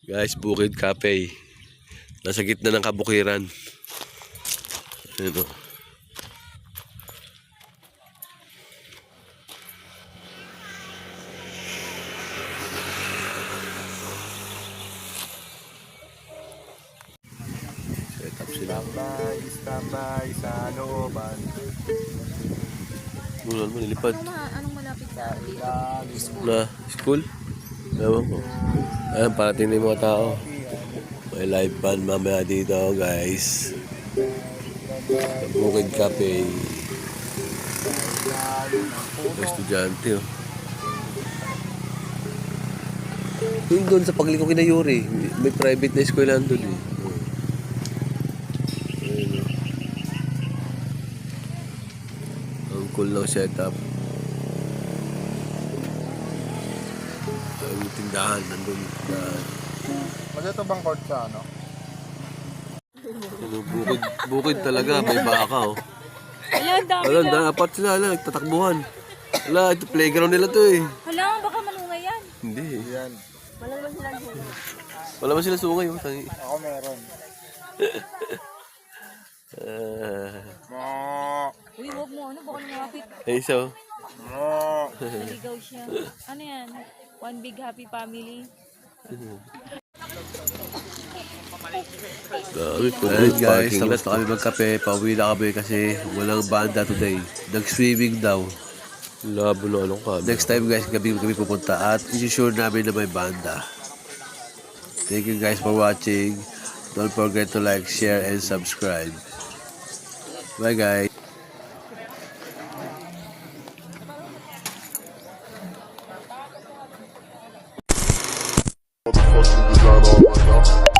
Guys, Bukid Cafe. Nasa gitna ng kabukiran. Ayan o. Set up sila. Standby sa looban. Muna naman, nilipad. Anong malapit sa dito? Na, school? Ewan ko. Ayan, parating na yung mga tao. May live band mamaya dito, guys. Sa Bukid Cafe. Mga estudyante, oh. Yung doon sa pagliko kina Yuri, may private na eskwela doon, eh. Ayun, oh. Ang cool ng setup. Ang tindahan nandun. Maganda bang court sa ano? Bukid talaga, may baka, oh. Hala, ang dami Wala, lang. dapat sila, nagtatakbuhan. Wala, ito playground nila to, eh. Hala, baka malungay yan. Hindi. Yan. Wala naman silang hula. Wala ba sila sungay, oh. Tangi. Ako meron. Uy, huwag mo. Ano, baka lumapit. Ay, isa, oh. Naligaw siya. Ano yan? One big happy family. Ayun guys, tapos na kami magkape. Pauwi na kami kasi walang banda today. Nag-swimming daw. Labo na anong kami. Next time guys, gabi kami pupunta at isi-sure namin na may banda. Thank you guys for watching. Don't forget to like, share, and subscribe. Bye guys. Motherfucking design all right now.